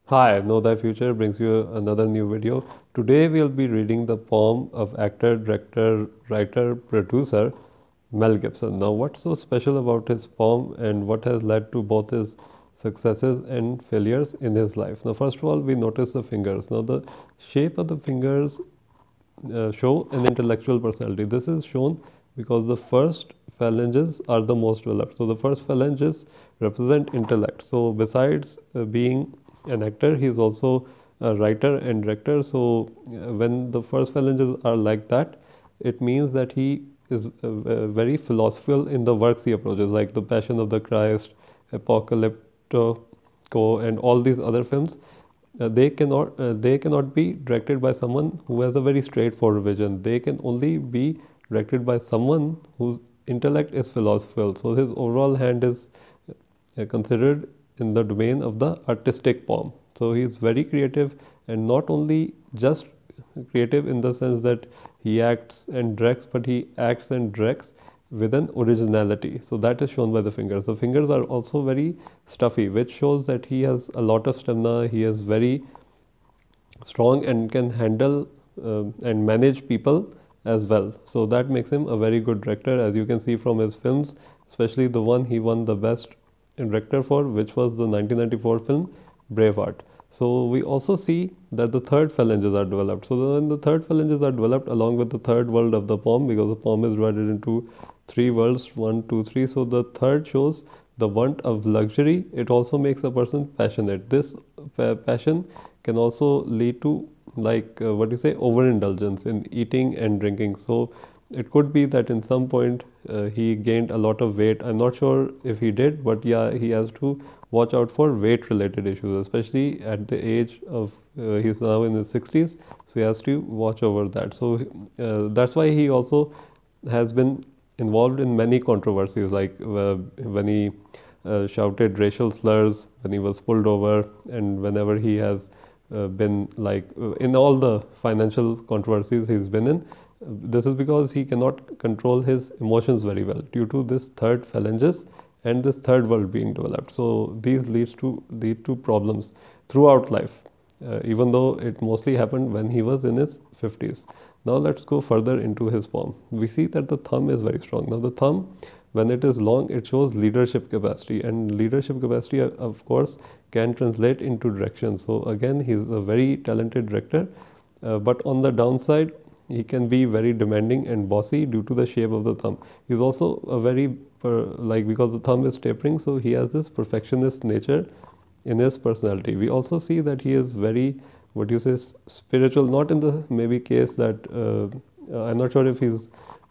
Hi, Know Thy Future brings you another new video. Today we'll be reading the poem of actor, director, writer, producer Mel Gibson. Now, what's so special about his poem and what has led to both his successes and failures in his life? Now, first of all, we notice the fingers. Now, the shape of the fingers show an intellectual personality. This is shown because the first phalanges are the most developed. So the first phalanges represent intellect. So besides being an actor, he is also a writer and director. So when the first phalanges are like that, it means that he is very philosophical in the works he approaches, like The Passion of the Christ, Apocalypto, and all these other films. They cannot be directed by someone who has a very straightforward vision. They can only be directed by someone whose intellect is philosophical. So his overall hand is considered in the domain of the artistic poem. So he is very creative, and not only just creative in the sense that he acts and directs, but he acts and directs with an originality. So that is shown by the fingers. The fingers are also very stuffy, which shows that he has a lot of stamina. He is very strong and can handle and manage people as well. So that makes him a very good director, as you can see from his films, especially the one he won the best director for, which was the 1994 film Braveheart. So we also see that the third phalanges are developed. So when the third phalanges are developed along with the third world of the poem, because the poem is divided into three worlds, one, two, three. So the third shows the want of luxury. It also makes a person passionate. This passion can also lead to, like what do you say, overindulgence in eating and drinking. So it could be that in some point he gained a lot of weight. I'm not sure if he did, but yeah, he has to watch out for weight related issues, especially at the age of he's now in his 60s, so he has to watch over that. So that's why he also has been involved in many controversies, like when he shouted racial slurs when he was pulled over, and whenever he has been like in all the financial controversies he's been in. This is because he cannot control his emotions very well due to this third phalanges and this third world being developed. So these lead to problems throughout life, even though it mostly happened when he was in his 50s. Now let's go further into his poem. We see that the thumb is very strong. Now the thumb, when it is long, it shows leadership capacity, and leadership capacity, of course, can translate into direction. So again, he's a very talented director, but on the downside, he can be very demanding and bossy due to the shape of the thumb. He's also a very like, because the thumb is tapering, so he has this perfectionist nature in his personality. We also see that he is very, what you say, spiritual, not in the maybe case that I'm not sure if he's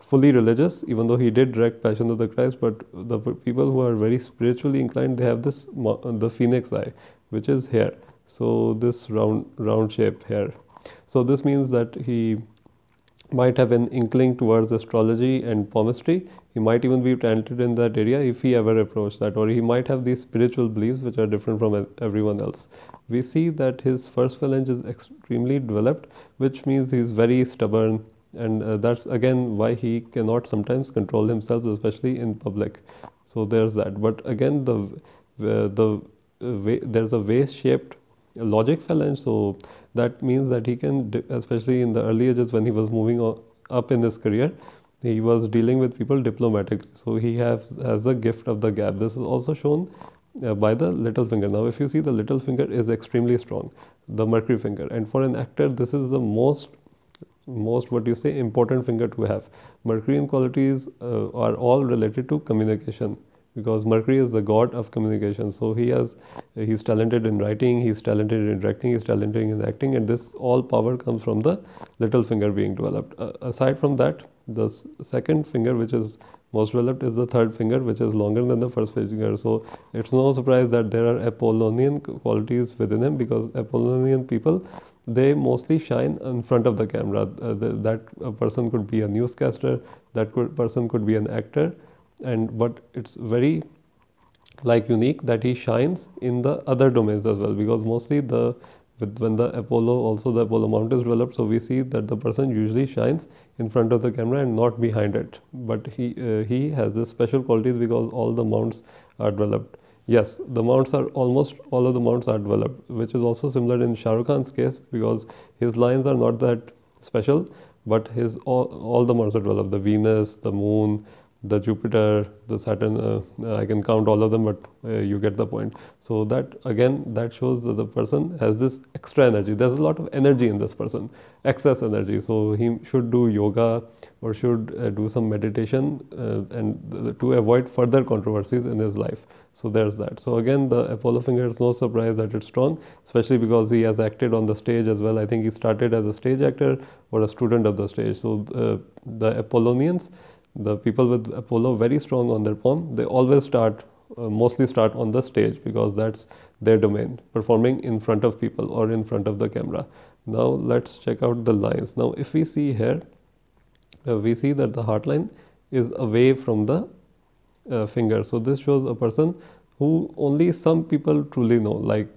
fully religious, even though he did direct Passion of the Christ, but the people who are very spiritually inclined, they have this the phoenix eye, which is here. So this round shaped hair. So this means that he might have an inkling towards astrology and palmistry. He might even be talented in that area if he ever approached that, or he might have these spiritual beliefs which are different from everyone else. We see that his first phalange is extremely developed, which means he's very stubborn, and that's again why he cannot sometimes control himself, especially in public. So there's that. But again, there's a vase-shaped logic phalange, so that means that he can, especially in the early ages when he was moving up in his career, he was dealing with people diplomatically. So he has the gift of the gab. This is also shown by the little finger. Now, if you see, the little finger is extremely strong, the mercury finger, and for an actor, this is the most what you say important finger to have. Mercurian qualities are all related to communication, because Mercury is the god of communication. So he's talented in writing, he's talented in directing, he's talented in acting, and this all power comes from the little finger being developed. Aside from that, the second finger, which is most developed, is the third finger, which is longer than the first finger. So it's no surprise that there are Apollonian qualities within him, because Apollonian people, they mostly shine in front of the camera. That a person could be a newscaster, person could be an actor, and but it's very like unique that he shines in the other domains as well, because mostly when the Apollo mount is developed, so we see that the person usually shines in front of the camera and not behind it, but he has this special qualities because all the mounts are developed. Yes, the mounts are almost all of the mounts are developed, which is also similar in Shah Rukh Khan's case because his lines are not that special, but his all the mounts are developed. The Venus, the Moon, the Jupiter, the Saturn. I can count all of them, but you get the point. So that again, that shows that the person has this extra energy. There's a lot of energy in this person, excess energy. So he should do yoga or should do some meditation and to avoid further controversies in his life. So there's that. So again, the Apollo finger is no surprise that it's strong, especially because he has acted on the stage as well. I think he started as a stage actor or a student of the stage. So the Apollonians, the people with Apollo very strong on their palm, they always mostly start on the stage because that's their domain, performing in front of people or in front of the camera. Now let's check out the lines. Now if we see here, we see that the heart line is away from the finger. So this shows a person who only some people truly know. Like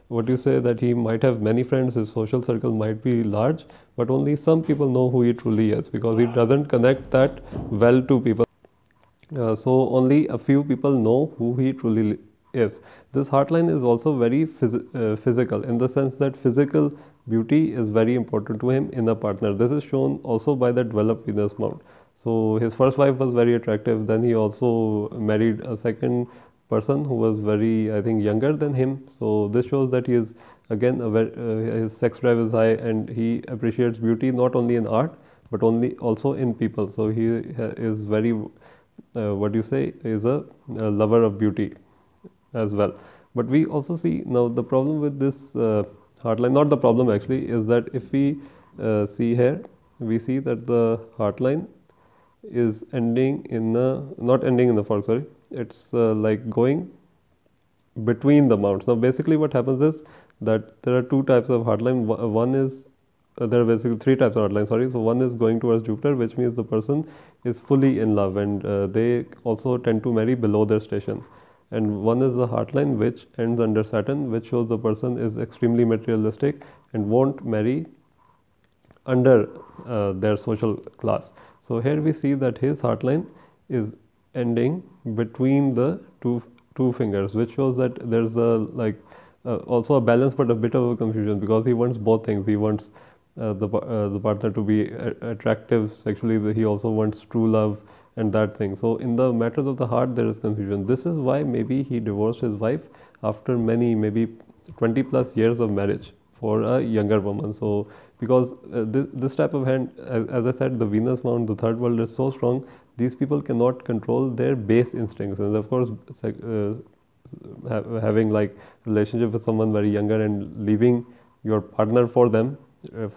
what you say that he might have many friends, his social circle might be large, but only some people know who he truly is because he doesn't connect that well to people. So only a few people know who he truly is. This heartline is also very physical in the sense that physical beauty is very important to him in a partner. This is shown also by the developed Venus mount. So his first wife was very attractive. Then he also married a second person who was very, I think, younger than him. So this shows that he is again his sex drive is high and he appreciates beauty not only in art but only also in people. So he is very what you say is a lover of beauty as well. But we also see now the problem with this heartline, not the problem actually, is that if we see here, we see that the heartline is ending in a, not ending in the fork, sorry, it's like going between the mounts. Now basically what happens is that there are two types of heartline. One is there are basically three types of heartline, sorry. So one is going towards Jupiter, which means the person is fully in love and they also tend to marry below their station. And one is the heartline which ends under Saturn, which shows the person is extremely materialistic and won't marry under their social class. So here we see that his heartline is ending between the two fingers, which shows that there's a like also a balance but a bit of a confusion because he wants both things. He wants the partner to be attractive sexually. He also wants true love and that thing. So in the matters of the heart, there is confusion. This is why maybe he divorced his wife after many, maybe 20 plus years of marriage for a younger woman. So because this type of hand, as I said, the Venus mount, the third world is so strong, these people cannot control their base instincts. And of course, having like relationship with someone very younger and leaving your partner for them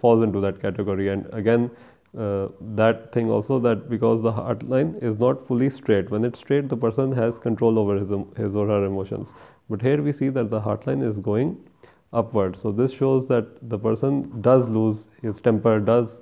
falls into that category. And again, that thing also that because the heart line is not fully straight. When it's straight, the person has control over his or her emotions. But here we see that the heart line is going upward. So this shows that the person does lose his temper, does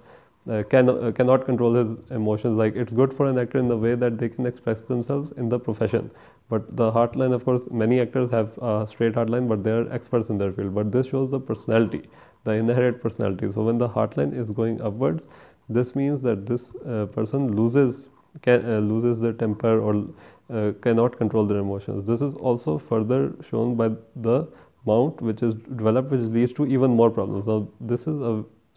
cannot control his emotions. Like it's good for an actor in the way that they can express themselves in the profession. But the heart line, of course, many actors have a straight heart line, but they are experts in their field. But this shows the personality, the inherent personality. So when the heart line is going upwards, this means that this person loses their temper or cannot control their emotions. This is also further shown by the mount which is developed, which leads to even more problems. Now this is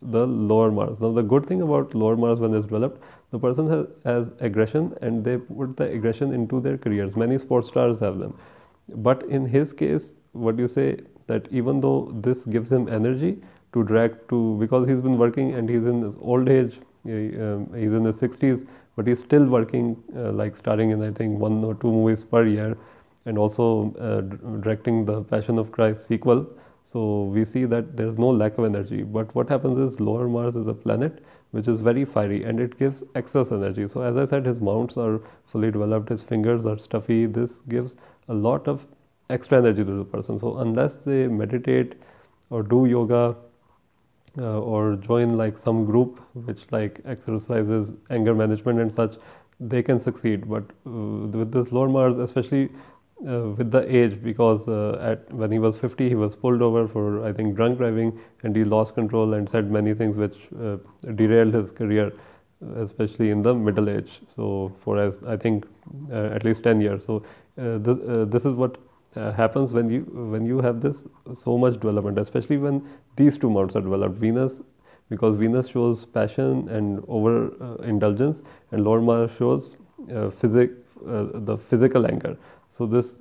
the lower Mars. Now the good thing about lower Mars when it's developed, the person has aggression and they put the aggression into their careers. Many sports stars have them. But in his case, what you say that even though this gives him energy to drag to, because he's been working and he's in his old age, he's in his 60s, but he's still working like starring in I think 1 or 2 movies per year and also directing the Passion of Christ sequel. So we see that there's no lack of energy. But what happens is lower Mars is a planet which is very fiery and it gives excess energy. So as I said, his mounts are fully developed, his fingers are stuffy. This gives a lot of extra energy to the person. So unless they meditate or do yoga or join like some group which like exercises anger management and such, they can succeed. But with this lower Mars, especially with the age, because when he was 50 he was pulled over for I think drunk driving and he lost control and said many things which derailed his career, especially in the middle age. So for as I think at least 10 years. So this is what happens when you have this so much development, especially when these two mounts are developed. Venus, because Venus shows passion and over indulgence, and Lord Mars shows the physical anger. So this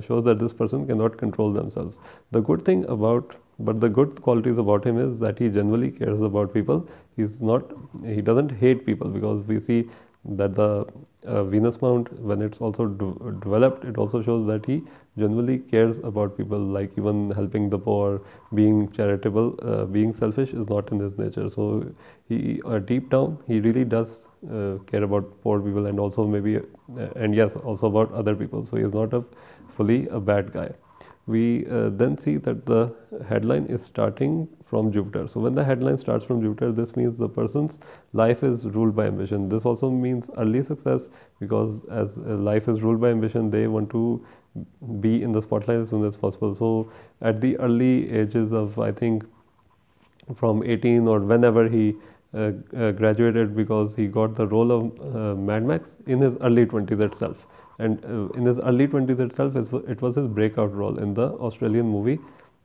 shows that this person cannot control themselves. The good thing about, but the good qualities about him is that he genuinely cares about people. He doesn't hate people, because we see that the Venus mount, when it's also developed, it also shows that he genuinely cares about people, like even helping the poor, being charitable, being selfish is not in his nature. So he deep down he really does care about poor people, and also maybe and yes, also about other people. So he is not fully a bad guy. We then see that the headline is starting from Jupiter. So when the headline starts from Jupiter, this means the person's life is ruled by ambition. This also means early success, because as life is ruled by ambition, they want to be in the spotlight as soon as possible. So at the early ages of, I think, from 18 or whenever he graduated, because he got the role of Mad Max in his early 20s itself. And in his early 20s itself, it was his breakout role in the Australian movie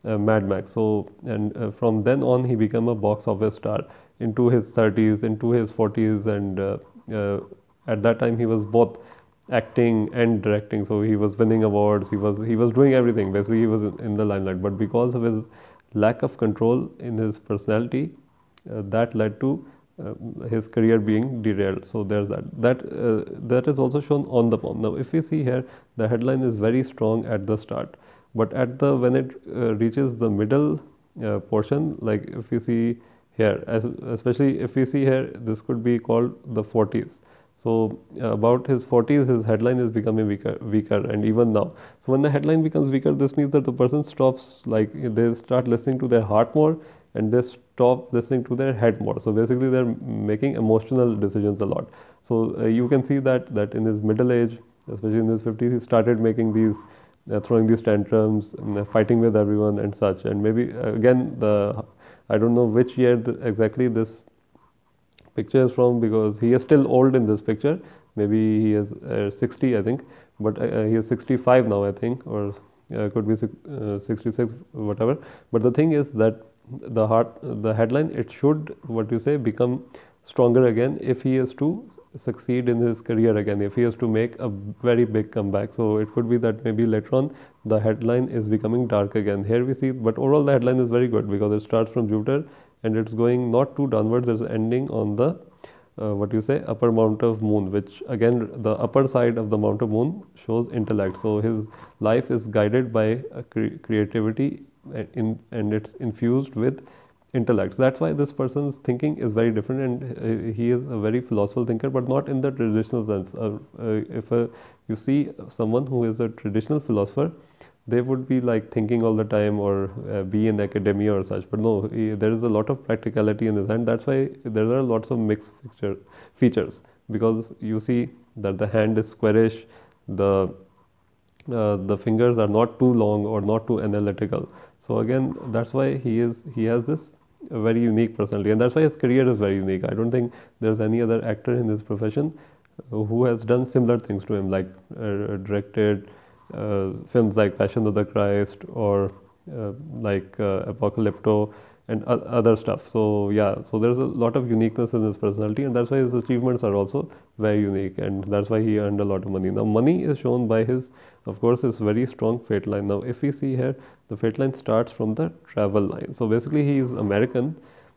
Mad Max. So, and from then on, he became a box office star into his 30s, into his 40s, and at that time he was both acting and directing. So he was winning awards. He was doing everything. Basically, he was in the limelight. But because of his lack of control in his personality, that led to his career being derailed. So there's that is also shown on the poem. Now if we see here, the headline is very strong at the start, but at the when it reaches the middle portion, like if we see here, especially if we see here, this could be called the 40s. So about his 40s, his headline is becoming weaker, and even now. So when the headline becomes weaker, this means that the person stops, like they start listening to their heart more, and they stop listening to their head more. So basically, they're making emotional decisions a lot. So you can see that in his middle age, especially in his 50s, he started making these throwing these tantrums, fighting with everyone and such. And maybe again, the I don't know which year exactly this picture is from, because he is still old in this picture. Maybe he is 60, I think, but he is 65 now, I think, or could be 66, whatever. But the thing is that the headline, it should, what you say, become stronger again if he is to succeed in his career again, if he has to make a very big comeback. So it could be that maybe later on the headline is becoming dark again. Here we see, but overall the headline is very good, because it starts from Jupiter and it's going not too downwards, it's ending on the what you say, upper mount of moon, which again the upper side of the mount of moon shows intellect. So his life is guided by creativity and it's infused with intellect. So that's why this person's thinking is very different, and he is a very philosophical thinker, but not in the traditional sense. If you see someone who is a traditional philosopher, they would be like thinking all the time, or be in academia or such. But no, there is a lot of practicality in his hand. That's why there are lots of mixed features, because you see that the hand is squarish, the fingers are not too long or not too analytical. So again, that's why he has this very unique personality, and that's why his career is very unique. I don't think there's any other actor in his profession who has done similar things to him, like directed films like Passion of the Christ, or like Apocalypto and other stuff. So yeah, so there's a lot of uniqueness in his personality, and that's why his achievements are also very unique, and that's why he earned a lot of money. Now money is shown by his, of course, his very strong fate line. Now if we see here, the fate line starts from the travel line. So basically he is American,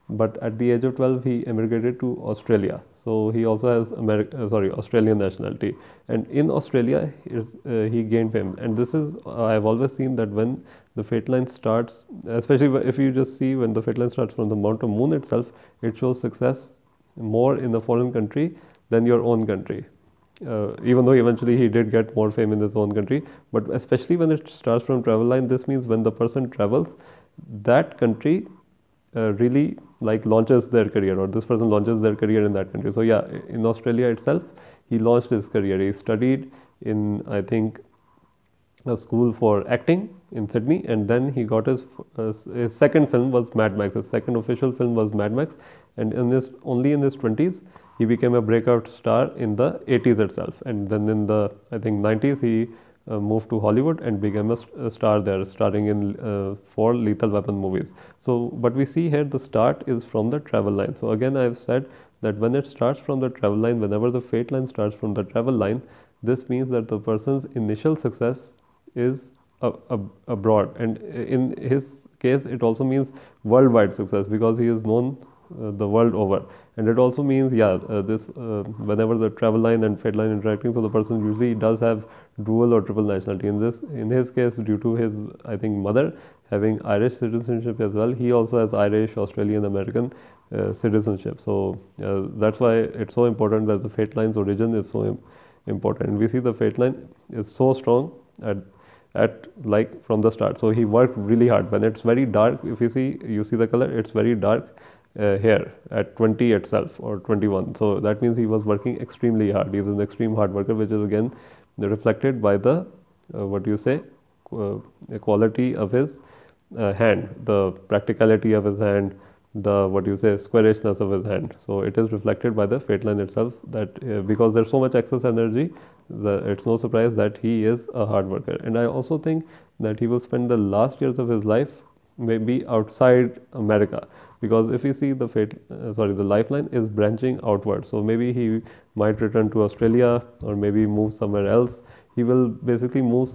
but at the age of 12 he emigrated to Australia. So he also has Australian nationality, and in Australia he gained fame. And this is, I've always seen that when the fate line starts, especially if you just see when the fate line starts from the Mount of Moon itself, it shows success more in the foreign country than your own country. Even though eventually he did get more fame in his own country, but especially when it starts from travel line, this means when the person travels, that country really like launches their career, or this person launches their career in that country. So yeah, in Australia itself, he launched his career. He studied in, I think, a school for acting in Sydney, and then he got his second film was Mad Max. His second official film was Mad Max, and only in his 20s he became a breakout star in the 80s itself, and then in the, I think, 90s he moved to Hollywood and became a star there, starring in 4 Lethal Weapon movies. So, but we see here the start is from the travel line. So again, I've said that when it starts from the travel line, whenever the fate line starts from the travel line, this means that the person's initial success is abroad, and in his case, it also means worldwide success because he is known the world over. And it also means, yeah, this whenever the travel line and fate line interacting, so the person usually does have dual or triple nationality. In his case, due to his, I think, mother having Irish citizenship as well, he also has Irish, Australian, American citizenship. So that's why it's so important that the fate line's origin is so important. And we see the fate line is so strong at like from the start. So he worked really hard. When it's very dark, if you see the color, it's very dark here at 20 itself or 21. So that means he was working extremely hard. He's an extreme hard worker, which is again reflected by the what you say quality of his hand, the practicality of his hand, the what you say squarishness of his hand. So it is reflected by the fate line itself that because there's so much excess energy, it's no surprise that he is a hard worker. And I also think that he will spend the last years of his life maybe outside America, because if you see the the lifeline is branching outward. So maybe he might return to Australia or maybe move somewhere else. He will basically move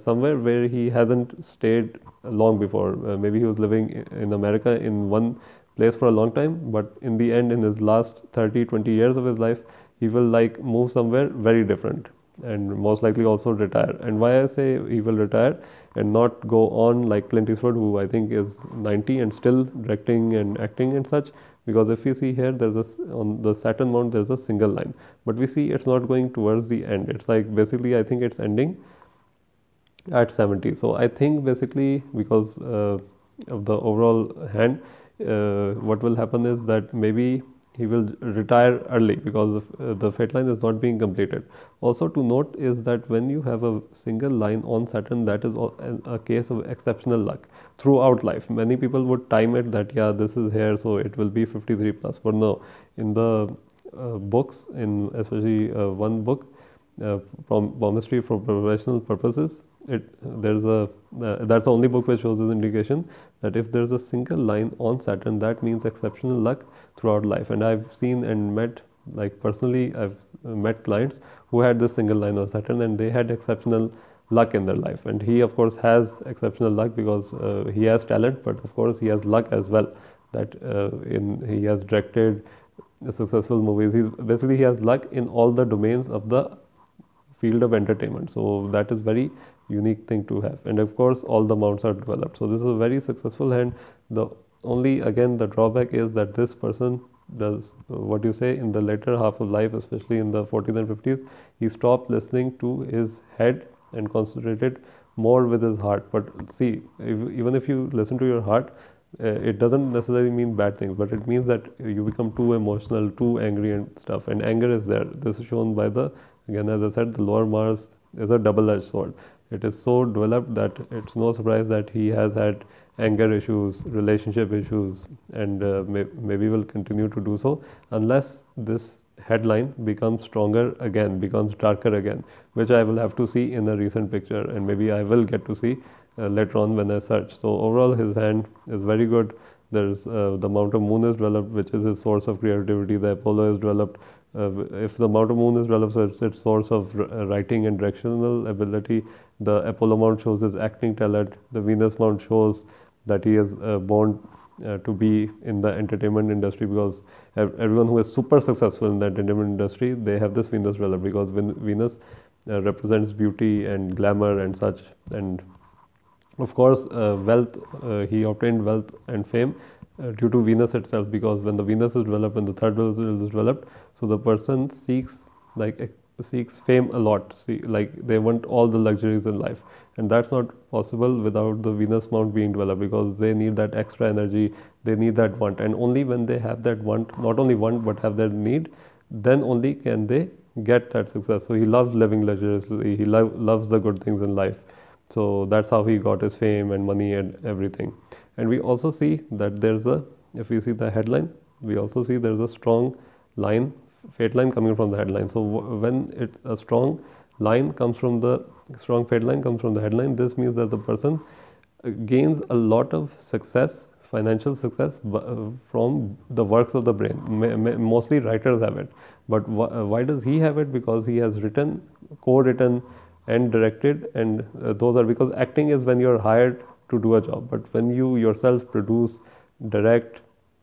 somewhere where he hasn't stayed long before. Maybe he was living in America in one place for a long time, but in the end, in his last 30, 20 years of his life, he will like move somewhere very different and most likely also retire. And why I say he will retire and not go on like Clint Eastwood, who I think is 90 and still directing and acting and such, because if you see here, on the Saturn mount there's a single line, but we see it's not going towards the end. It's like basically I think it's ending at 70. So I think basically because of the overall hand, what will happen is that maybe he will retire early because the fate line is not being completed. Also to note is that when you have a single line on Saturn, that is a case of exceptional luck throughout life. Many people would time it that yeah, this is here, so it will be 53 plus. But no, in the books, in especially one book, from Palmistry for Professional Purposes, there's a that's the only book which shows this indication that if there's a single line on Saturn, that means exceptional luck throughout life. And I've seen and met, like personally, I've met clients who had this single line on Saturn and they had exceptional luck in their life. And he, of course, has exceptional luck because he has talent, but of course, he has luck as well. That he has directed successful movies. He has luck in all the domains of the field of entertainment. So that is very unique thing to have. And of course, all the mounts are developed. So this is a very successful hand. The only again the drawback is that this person does what you say in the later half of life, especially in the 40s and 50s, he stopped listening to his head and concentrated more with his heart. But see, even if you listen to your heart, it doesn't necessarily mean bad things, but it means that you become too emotional, too angry and stuff. And anger is there. This is shown by the, again, as I said, the lower Mars is a double-edged sword. It is so developed that it's no surprise that he has had anger issues, relationship issues, and maybe will continue to do so unless this headline becomes stronger again, becomes darker again, which I will have to see in a recent picture, and maybe I will get to see later on when I search. So overall, his hand is very good. There's the Mount of Moon is developed, which is his source of creativity. The Apollo is developed. If the Mount of Moon is developed, so it's its source of writing and directional ability. The Apollo Mount shows his acting talent. The Venus Mount shows that he is born to be in the entertainment industry, because everyone who is super successful in the entertainment industry, they have this Venus developed, because Venus represents beauty and glamour and such. And of course, wealth, he obtained wealth and fame due to Venus itself, because when the Venus is developed and the third house is developed, so the person seeks fame a lot. Like they want all the luxuries in life, and that's not possible without the Venus mount being developed, because they need that extra energy, they need that want, and only when they have that want, not only want but have that need, then only can they get that success. So he loves living luxuriously, he loves the good things in life. So that's how he got his fame and money and everything. And we also see that if we see the headline, we also see there's a strong line, fate line coming from the headline. So when a strong line comes from the strong fate line comes from the headline. This means that the person gains a lot of success, financial success, from the works of the brain. Mostly writers have it. But why does he have it? Because he has written, co-written, and directed, and those are because acting is when you're hired to do a job. But when you yourself produce, direct,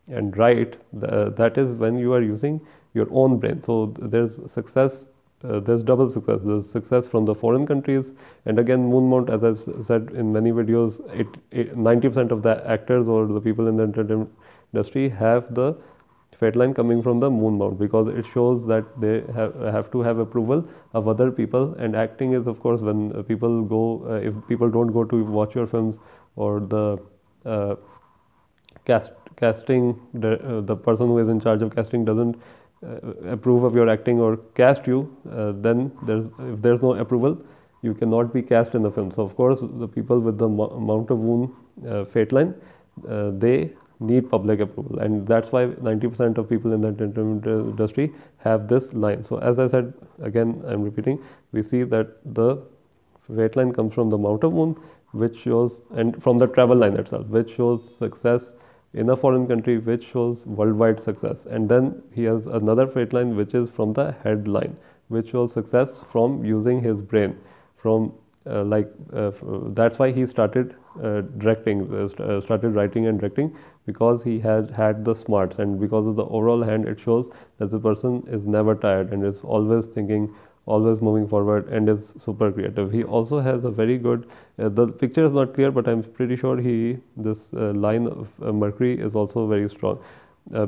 and write, that is when you are using your own brain. So there's success, there's double success. There's success from the foreign countries, and again, Moonmount, as I've said in many videos, 90% of the actors or the people in the entertainment industry have the fate line coming from the Moonmount, because it shows that they have to have approval of other people. And acting is, of course, when people go, if people don't go to watch your films, or the uh, casting, the person who is in charge of casting doesn't approve of your acting or cast you, then if there's no approval, you cannot be cast in the film. So of course, the people with the Mount of Moon fate line, they need public approval, and that's why 90% of people in the entertainment industry have this line. So as I said, again, I'm repeating, we see that the fate line comes from the Mount of Moon, which shows, and from the travel line itself, which shows success in a foreign country, which shows worldwide success. And then he has another fate line which is from the headline, which shows success from using his brain. From that's why he started directing, started writing and directing, because he had the smarts, and because of the overall hand, it shows that the person is never tired and is always thinking, always moving forward, and is super creative. He also has a very good, the picture is not clear, but I'm pretty sure this line of Mercury is also very strong,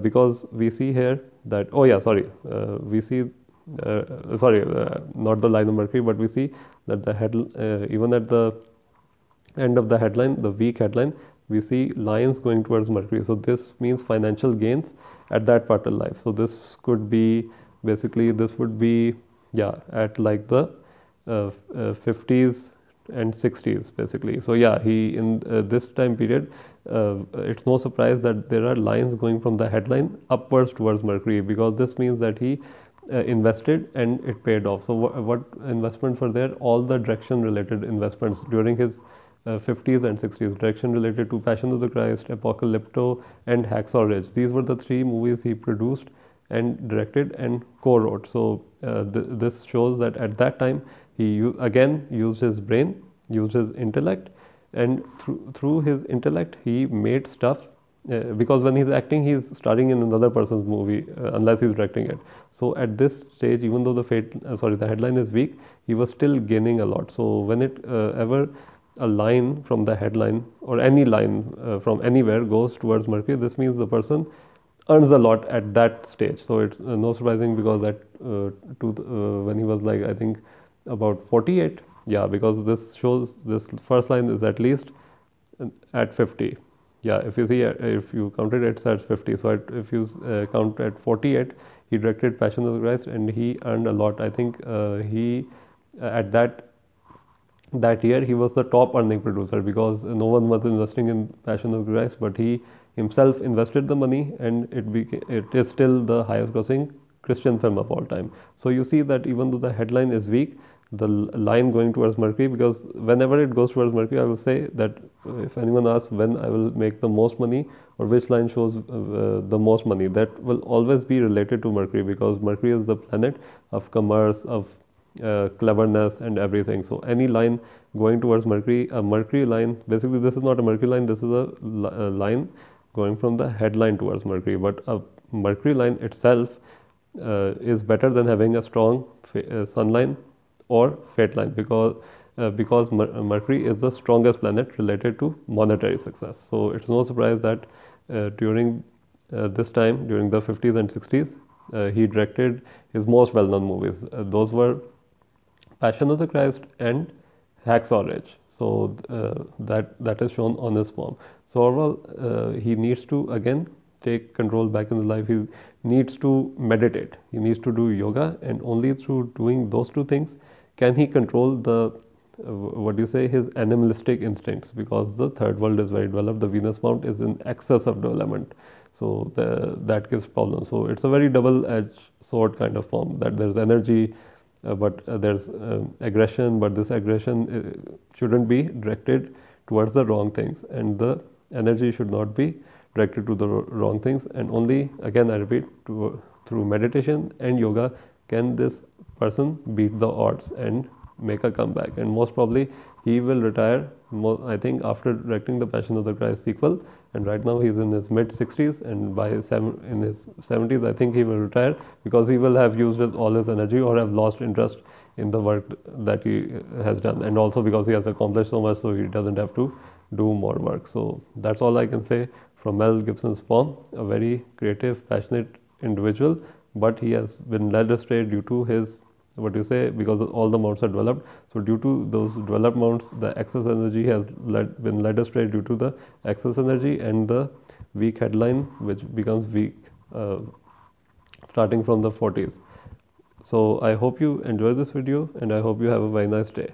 because we see here that, oh yeah, sorry, we see, not the line of Mercury, but we see that the head, even at the end of the headline, the weak headline, we see lines going towards Mercury. So this means financial gains at that part of life. So this could be, basically, this would be, yeah, at like the 50s and 60s, basically. So yeah, he in this time period, it's no surprise that there are lines going from the headline upwards towards Mercury, because this means that he invested and it paid off. So what investments were there? All the direction related investments during his 50s and 60s, direction related to Passion of the Christ, Apocalypto, and Hacksaw Ridge. These were the three movies he produced and directed and co-wrote. So this shows that at that time he again used his brain, used his intellect, and through his intellect he made stuff. Because when he's acting, he's starring in another person's movie, unless he's directing it. So at this stage, even though the headline is weak, he was still gaining a lot. So when ever a line from the headline, or any line from anywhere, goes towards Mercury, this means the person earns a lot at that stage. So it's no surprising, because when he was like, I think about 48, yeah, because this shows, this first line is at least at 50. Yeah, if you see, if you counted, it's at 50. So if you count at 48, he directed Passion of the Christ, and he earned a lot. I think he at that year he was the top earning producer, because no one was investing in Passion of the Christ, but he himself invested the money, and it is still the highest grossing Christian film of all time. So you see that even though the headline is weak, the line going towards Mercury, because whenever it goes towards Mercury, I will say that if anyone asks when I will make the most money, or which line shows the most money, that will always be related to Mercury, because Mercury is the planet of commerce, of cleverness, and everything. So any line going towards Mercury, a Mercury line, basically this is not a Mercury line, this is a line going from the headline towards Mercury. But a Mercury line itself is better than having a strong sun line or fate line, because Mercury is the strongest planet related to monetary success. So it's no surprise that during this time, during the 50s and 60s, he directed his most well-known movies. Those were Passion of the Christ and Hacksaw Ridge. So that is shown on his palm. So overall, he needs to again take control back in his life. He needs to meditate. He needs to do yoga, and only through doing those two things can he control the his animalistic instincts, because the third world is very developed. The Venus Mount is in excess of development, so that gives problems. So it's a very double-edged sword kind of form, that there's energy but there's aggression, but this aggression shouldn't be directed towards the wrong things, and the energy should not be directed to the wrong things. And only, again I repeat, through meditation and yoga can this person beat the odds and make a comeback. And most probably he will retire, I think, after directing the Passion of the Christ sequel, and right now he's in his mid 60s, and in his 70s I think he will retire, because he will have used all his energy or have lost interest in the work that he has done, and also because he has accomplished so much, so he doesn't have to do more work. So that's all I can say from Mel Gibson's poem. A very creative, passionate individual, but he has been led astray due to his, what you say, because all the mounts are developed. So due to those developed mounts, the excess energy has been led astray due to the excess energy and the weak headline, which becomes weak starting from the 40s. So I hope you enjoy this video, and I hope you have a very nice day.